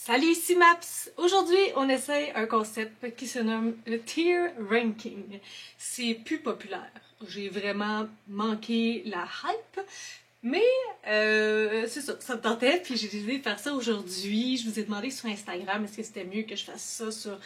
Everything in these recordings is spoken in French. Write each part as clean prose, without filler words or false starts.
Salut, ici Maps! Aujourd'hui, on essaye un concept qui se nomme le tier ranking. C'est plus populaire. J'ai vraiment manqué la hype, mais c'est ça me tentait, puis j'ai décidé de faire ça aujourd'hui. Je vous ai demandé sur Instagram, est-ce que c'était mieux que je fasse ça sur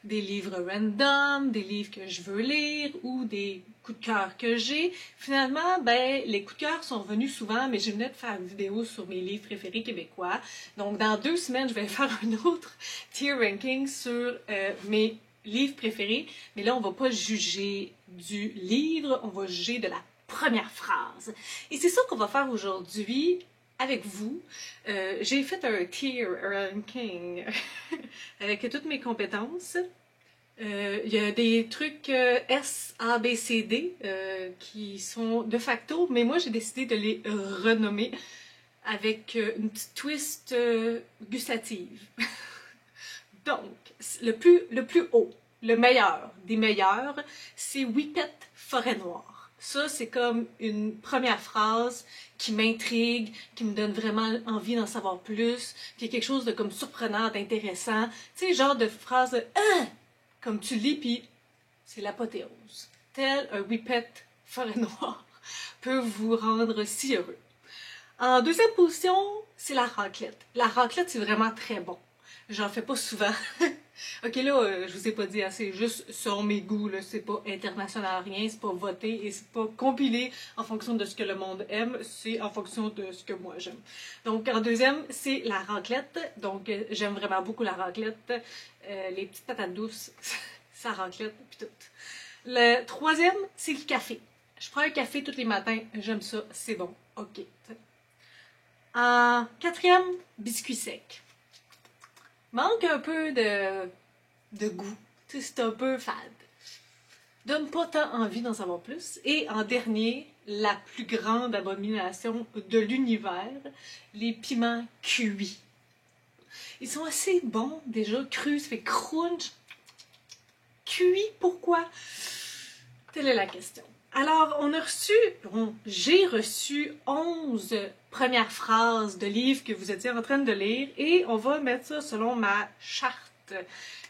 des livres random, des livres que je veux lire ou des coups de cœur que j'ai. Finalement, ben, les coups de cœur sont venus souvent, mais je venais de faire une vidéo sur mes livres préférés québécois. Donc, dans 2 semaines, je vais faire un autre tier ranking sur mes livres préférés. Mais là, on va pas juger du livre, on va juger de la première phrase. Et c'est ça qu'on va faire aujourd'hui avec vous. J'ai fait un tier ranking avec toutes mes compétences. Il y a des trucs S, A, B, C, D qui sont de facto, mais moi j'ai décidé de les renommer avec une petite twist gustative. Donc, le plus haut, le meilleur des meilleurs, c'est Whippet Forêt Noire. Ça, c'est comme une première phrase qui m'intrigue, qui me donne vraiment envie d'en savoir plus, qui est quelque chose de comme surprenant, d'intéressant. Tu sais, genre de phrase de « comme tu lis, puis c'est l'apothéose. Tel un Whippet Forêt Noire peut vous rendre si heureux. En deuxième position, c'est la raclette. La raclette, c'est vraiment très bon. J'en fais pas souvent. Ok, là, je vous ai pas dit, hein, c'est juste sur mes goûts, là, c'est pas international rien, c'est pas voté et c'est pas compilé en fonction de ce que le monde aime, c'est en fonction de ce que moi j'aime. Donc, en deuxième, c'est la raclette. Donc, j'aime vraiment beaucoup la raclette. Les petites patates douces, ça raclette, puis tout. Le troisième, c'est le café. Je prends un café tous les matins, j'aime ça, c'est bon, ok. En quatrième, biscuit sec. Manque un peu de goût. C'est un peu fade. Donne pas tant envie d'en savoir plus. Et en dernier, la plus grande abomination de l'univers, les piments cuits. Ils sont assez bons déjà, crus, ça fait crunch. Cuits, pourquoi? Telle est la question. Alors, j'ai reçu 11 premières phrases de livres que vous étiez en train de lire et on va mettre ça selon ma charte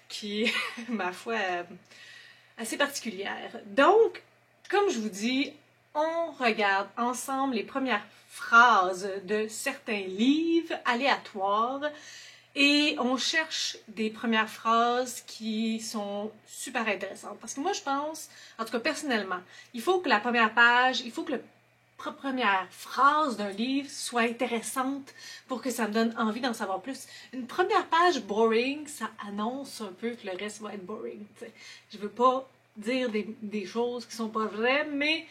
qui est, ma foi, assez particulière. Donc, comme je vous dis, on regarde ensemble les premières phrases de certains livres aléatoires et on cherche des premières phrases qui sont super intéressantes. Parce que moi, je pense, en tout cas personnellement, il faut que la première page, il faut que la première phrase d'un livre soit intéressante pour que ça me donne envie d'en savoir plus. Une première page boring, ça annonce un peu que le reste va être boring. T'sais. Je veux pas dire des choses qui sont pas vraies, mais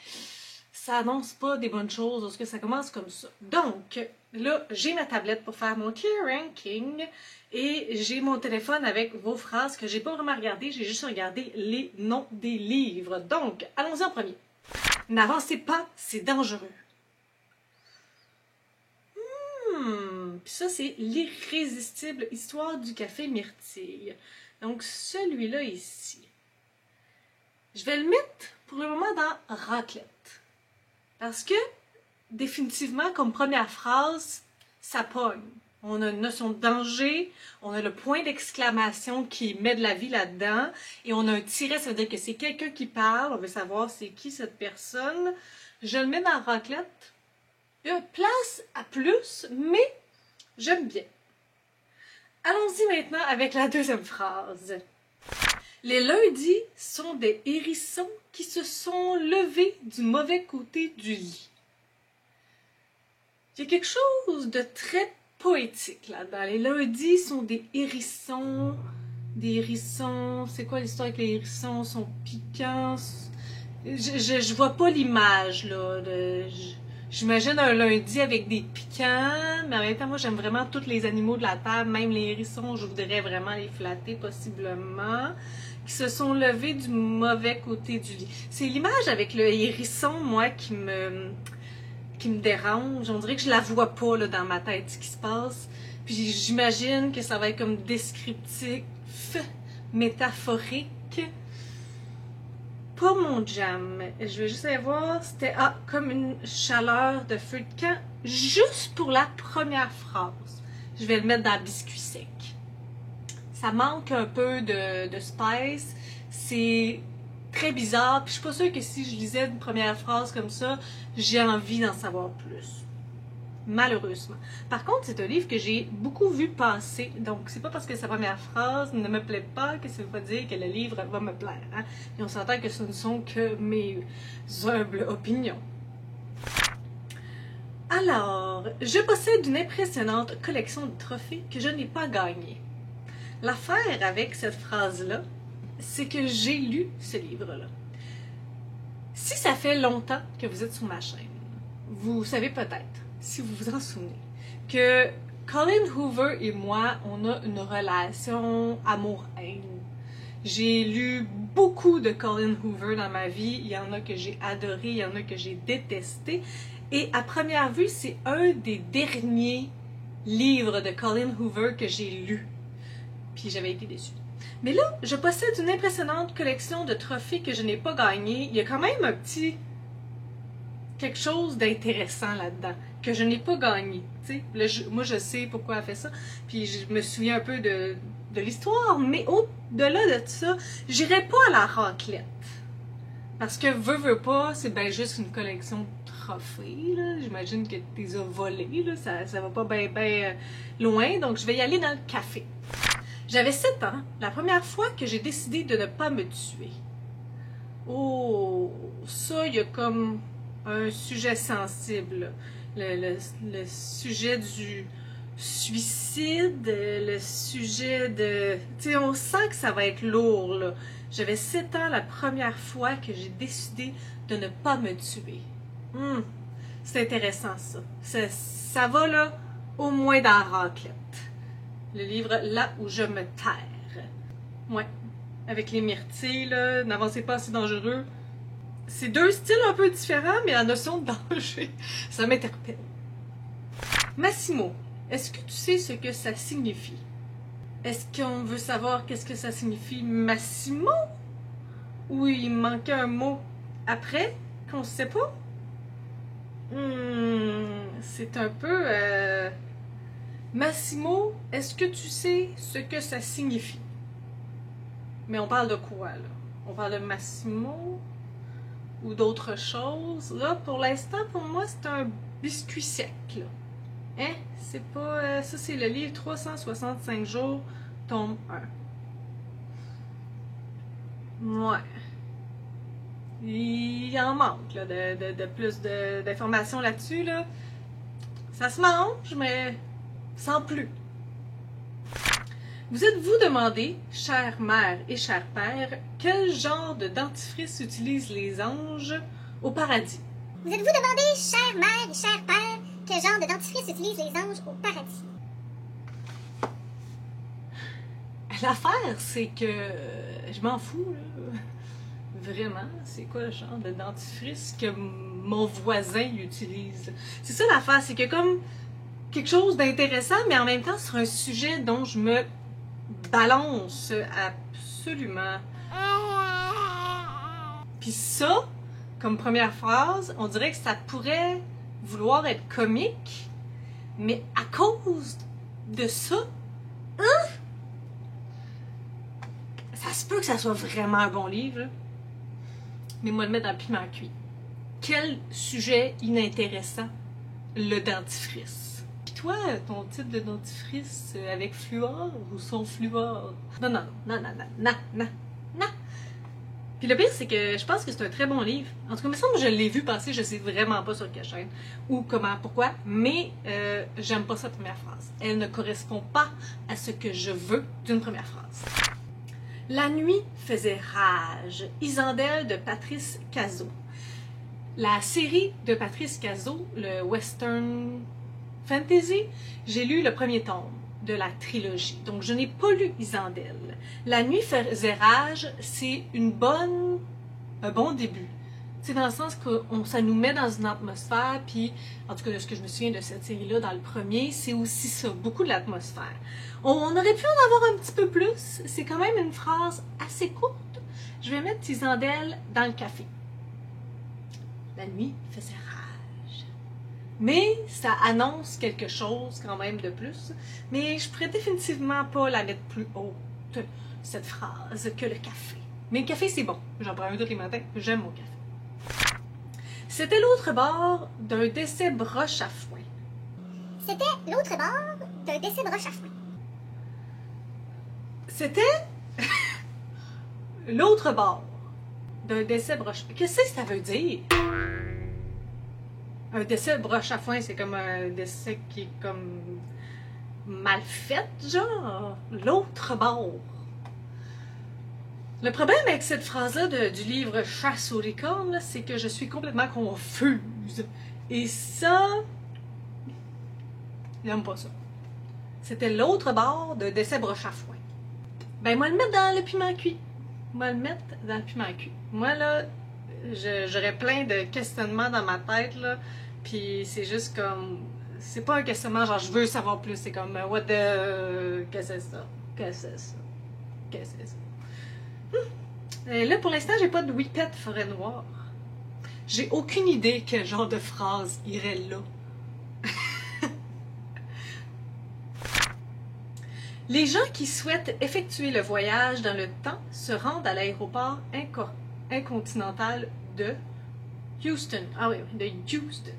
ça annonce pas des bonnes choses parce que ça commence comme ça. Donc, là, j'ai ma tablette pour faire mon tier ranking et j'ai mon téléphone avec vos phrases que j'ai pas vraiment regardées, j'ai juste regardé les noms des livres. Donc, allons-y en premier. N'avancez pas, c'est dangereux. Puis ça, c'est l'irrésistible histoire du café myrtille. Donc, celui-là ici. Je vais le mettre pour le moment dans raclette. Parce que, définitivement, comme première phrase, ça pogne. On a une notion de danger, on a le point d'exclamation qui met de la vie là-dedans, et on a un tiret, ça veut dire que c'est quelqu'un qui parle, on veut savoir c'est qui cette personne. Je le mets dans la raclette. Il y a place à plus, mais j'aime bien. Allons-y maintenant avec la deuxième phrase. Les lundis sont des hérissons qui se sont levés du mauvais côté du lit. Il y a quelque chose de très poétique là-dedans. Les lundis sont des hérissons. Des hérissons. C'est quoi l'histoire avec les hérissons? Ils sont piquants. Je vois pas l'image là. J'imagine un lundi avec des piquants, mais en même temps, moi j'aime vraiment tous les animaux de la terre, même les hérissons, je voudrais vraiment les flatter possiblement, qui se sont levés du mauvais côté du lit. C'est l'image avec le hérisson, moi, qui me dérange. On dirait que je la vois pas là, dans ma tête, ce qui se passe. Puis j'imagine que ça va être comme descriptif, métaphorique. Pas mon jam. Je vais juste aller voir. C'était comme une chaleur de feu de camp. Juste pour la première phrase. Je vais le mettre dans le biscuit sec. Ça manque un peu de spice. C'est très bizarre. Puis je suis pas sûre que si je lisais une première phrase comme ça, j'ai envie d'en savoir plus. Malheureusement. Par contre, c'est un livre que j'ai beaucoup vu passer. Donc, c'est pas parce que sa première phrase ne me plaît pas que ça veut pas dire que le livre va me plaire. Hein? Et on s'entend que ce ne sont que mes humbles opinions. Alors, je possède une impressionnante collection de trophées que je n'ai pas gagnés. L'affaire avec cette phrase-là, c'est que j'ai lu ce livre-là. Si ça fait longtemps que vous êtes sur ma chaîne, vous savez peut-être, si vous vous en souvenez, que Colleen Hoover et moi, on a une relation amour-haine. J'ai lu beaucoup de Colleen Hoover dans ma vie. Il y en a que j'ai adoré, il y en a que j'ai détesté. Et à première vue, c'est un des derniers livres de Colleen Hoover que j'ai lu. Puis j'avais été déçue. Mais là, je possède une impressionnante collection de trophées que je n'ai pas gagnés. Il y a quand même un petit quelque chose d'intéressant là-dedans, que je n'ai pas gagné. Là, moi, je sais pourquoi elle fait ça, puis je me souviens un peu de l'histoire, mais au-delà de ça, j'irai pas à la raclette. Parce que veux pas, c'est bien juste une collection de trophées, là. J'imagine que tu les as volés, là. Ça va pas bien loin, donc je vais y aller dans le café. J'avais 7 ans, la première fois que j'ai décidé de ne pas me tuer. Oh, ça, il y a comme un sujet sensible. Le sujet du suicide, le sujet de... Tu sais, on sent que ça va être lourd, là. J'avais 7 ans la première fois que j'ai décidé de ne pas me tuer. C'est intéressant, ça. Ça va, là, au moins dans la raclette. Le livre « Là où je me terre ». Ouais, avec les myrtilles, là, n'avancez pas, c'est dangereux. C'est deux styles un peu différents, mais la notion de danger, ça m'interpelle. Massimo, est-ce que tu sais ce que ça signifie? Est-ce qu'on veut savoir qu'est-ce que ça signifie Massimo? Ou il manquait un mot après, qu'on ne sait pas? C'est un peu... Massimo, est-ce que tu sais ce que ça signifie? Mais on parle de quoi, là? On parle de Massimo ou d'autre chose? Là, pour l'instant, pour moi, c'est un biscuit sec, là. Hein? C'est pas... ça, c'est le livre 365 jours, tome 1. Ouais. Il en manque, là, de plus d'informations là-dessus, là. Ça se mange, mais sans plus. Vous êtes-vous demandé, chère mère et cher père, quel genre de dentifrice utilisent les anges au paradis? Vous êtes-vous demandé, chère mère et cher père, quel genre de dentifrice utilisent les anges au paradis? L'affaire, c'est que je m'en fous, là. Vraiment, c'est quoi le genre de dentifrice que mon voisin utilise? C'est ça l'affaire, c'est que comme quelque chose d'intéressant, mais en même temps sur un sujet dont je me balance absolument. Puis ça, comme première phrase, on dirait que ça pourrait vouloir être comique, mais à cause de ça, ça se peut que ça soit vraiment un bon livre, là. Mais moi, le mettre dans le piment cuit. Quel sujet inintéressant, le dentifrice. Puis toi, ton type de dentifrice avec fluor ou sans fluor? Non, non, non, non, non, non, non, non. Puis le pire, c'est que je pense que c'est un très bon livre. En tout cas, il me semble que je l'ai vu passer, je sais vraiment pas sur quelle chaîne ou comment, pourquoi, mais j'aime pas cette première phrase. Elle ne correspond pas à ce que je veux d'une première phrase. La nuit faisait rage. Isandelle de Patrice Cazaux. La série de Patrice Cazaux, le Western Fantasy, j'ai lu le premier tome de la trilogie. Donc, je n'ai pas lu Isandelle. La nuit faisait rage, c'est un bon début. C'est dans le sens que ça nous met dans une atmosphère, puis en tout cas, de ce que je me souviens de cette série-là dans le premier, c'est aussi ça, beaucoup de l'atmosphère. On aurait pu en avoir un petit peu plus, c'est quand même une phrase assez courte. Je vais mettre Isandelle dans le café. La nuit faisait rage. Mais ça annonce quelque chose quand même de plus. Mais je pourrais définitivement pas la mettre plus haut. cette phrase que le café. Mais le café, c'est bon. J'en prends un tous les matins. J'aime mon café. C'était l'autre bord d'un décès broche à foin. C'était l'autre bord d'un décès broche à foin. C'était l'autre bord d'un décès broche. Qu'est-ce que ça veut dire? Un décès broche à foin, c'est comme un décès qui est comme mal fait, genre. L'autre bord. Le problème avec cette phrase-là du livre Chasse aux licornes, c'est que je suis complètement confuse. Et ça, j'aime pas ça. C'était l'autre bord d'un décès broche à foin. Ben, moi, le mettre dans le piment cuit. Moi, le mettre dans le piment cuit. Moi, là, j'aurais plein de questionnements dans ma tête, là. Puis c'est juste comme... C'est pas un questionnement genre je veux savoir plus. C'est comme what the... Qu'est-ce que c'est ça? Qu'est-ce que c'est ça? Qu'est-ce que c'est ça? Et là, pour l'instant, j'ai pas de whippet forêt noire. J'ai aucune idée quel genre de phrase irait là. Les gens qui souhaitent effectuer le voyage dans le temps se rendent à l'aéroport incontinental de Houston. Ah oui, de Houston.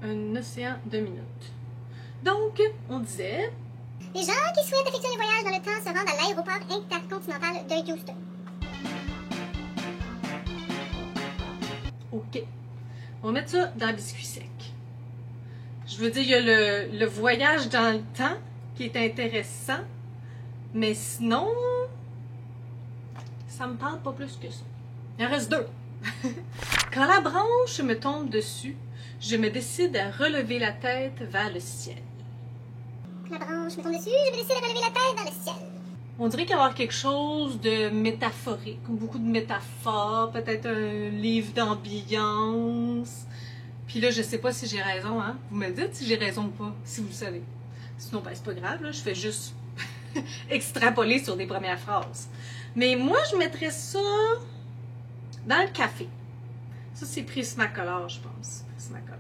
Un océan de minutes. Donc, on disait... Les gens qui souhaitent effectuer le voyage dans le temps se rendent à l'aéroport intercontinental de Houston. OK. On va mettre ça dans le biscuit sec. Je veux dire, il y a le voyage dans le temps qui est intéressant, mais sinon, ça me parle pas plus que ça. Il en reste deux. Quand la branche me tombe dessus, je me décide à relever la tête vers le ciel. La branche me tombe dessus, je me décide à relever la tête dans le ciel. On dirait qu'il va y avoir quelque chose de métaphorique, beaucoup de métaphores, peut-être un livre d'ambiance. Puis là, je sais pas si j'ai raison, hein? Vous me dites si j'ai raison ou pas, si vous le savez. Sinon, ben, c'est pas grave, là, je fais juste extrapoler sur des premières phrases. Mais moi, je mettrais ça dans le café. Ça, c'est Prismacolor, je pense. Prismacolor.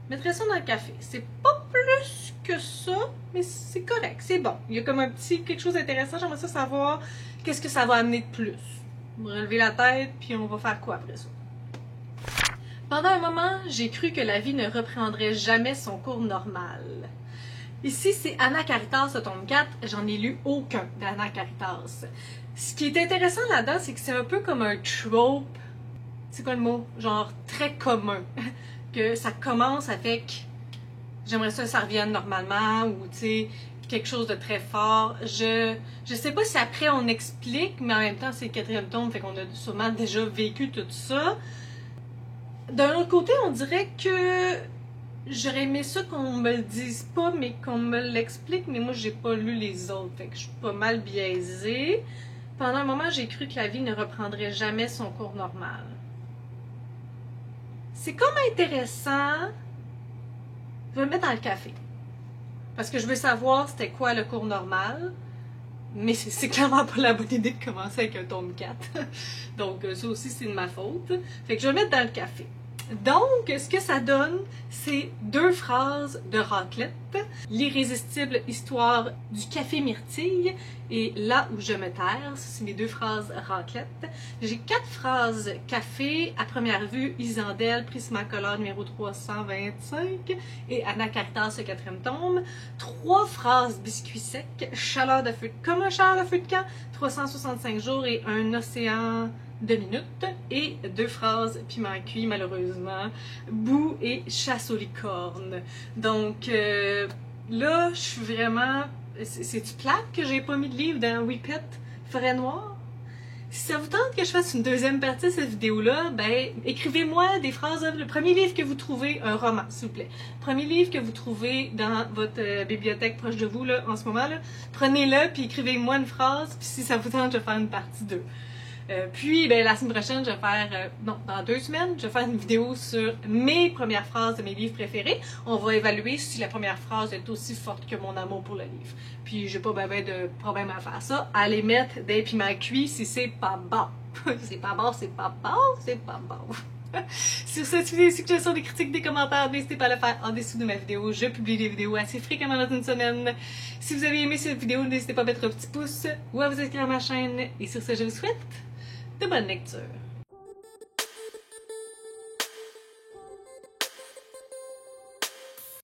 Je mettrais ça dans le café. C'est pas plus que ça, mais c'est correct, c'est bon. Il y a comme un petit quelque chose d'intéressant. J'aimerais ça savoir qu'est-ce que ça va amener de plus. On va relever la tête, puis on va faire quoi après ça? Pendant un moment, j'ai cru que la vie ne reprendrait jamais son cours normal. Ici, c'est Anna Caritas, le tome 4. J'en ai lu aucun d'Anna Caritas. Ce qui est intéressant là-dedans, c'est que c'est un peu comme un trope. C'est quoi le mot? Genre très commun. Que ça commence avec j'aimerais ça revienne normalement ou tu sais quelque chose de très fort. Je sais pas si après on explique, mais en même temps c'est le quatrième tome, fait qu'on a sûrement déjà vécu tout ça. D'un autre côté, on dirait que j'aurais aimé ça qu'on me le dise pas, mais qu'on me l'explique, mais moi j'ai pas lu les autres, fait que je suis pas mal biaisée. Pendant un moment, j'ai cru que la vie ne reprendrait jamais son cours normal. C'est comme intéressant. Je vais le mettre dans le café. Parce que je veux savoir c'était quoi le cours normal. Mais c'est clairement pas la bonne idée de commencer avec un tome 4. Donc ça aussi c'est de ma faute. Fait que je vais le mettre dans le café. Donc, ce que ça donne, c'est 2 phrases de raclette. L'irrésistible histoire du café myrtille et là où je me terre. C'est mes 2 phrases raclette. J'ai 4 phrases café. À première vue, Isandel, Prismacolor numéro 325 et Anna Caritas, le 4e tome. 3 phrases biscuit sec, chaleur de feu, comme un chaleur de feu de camp, 365 jours et un océan de minutes, et 2 phrases piment cuit, malheureusement, boue et chasse aux licornes. Donc là, je suis vraiment... C'est-tu plate que j'ai pas mis de livre dans Whippet Forêt Noire? Si ça vous tente que je fasse une deuxième partie de cette vidéo-là, ben, écrivez-moi des phrases. Le premier livre que vous trouvez, un roman, s'il vous plaît. Premier livre que vous trouvez dans votre bibliothèque proche de vous, là, en ce moment, là, prenez-le, puis écrivez-moi une phrase, puis si ça vous tente, je vais faire une partie 2. Puis, ben, la semaine prochaine, je vais faire, dans 2 semaines, je vais faire une vidéo sur mes premières phrases de mes livres préférés. On va évaluer si la première phrase est aussi forte que mon amour pour le livre. Puis, j'ai pas ben de problème à faire ça. À les mettre des piments cuits si c'est pas bon. C'est pas bon, c'est pas bon, c'est pas bon. Sur ce, si vous avez des suggestions, des critiques, des commentaires, n'hésitez pas à le faire en dessous de ma vidéo. Je publie des vidéos assez fréquemment dans une semaine. Si vous avez aimé cette vidéo, n'hésitez pas à mettre un petit pouce ou à vous inscrire à ma chaîne. Et sur ce, je vous souhaite de bonnes lectures.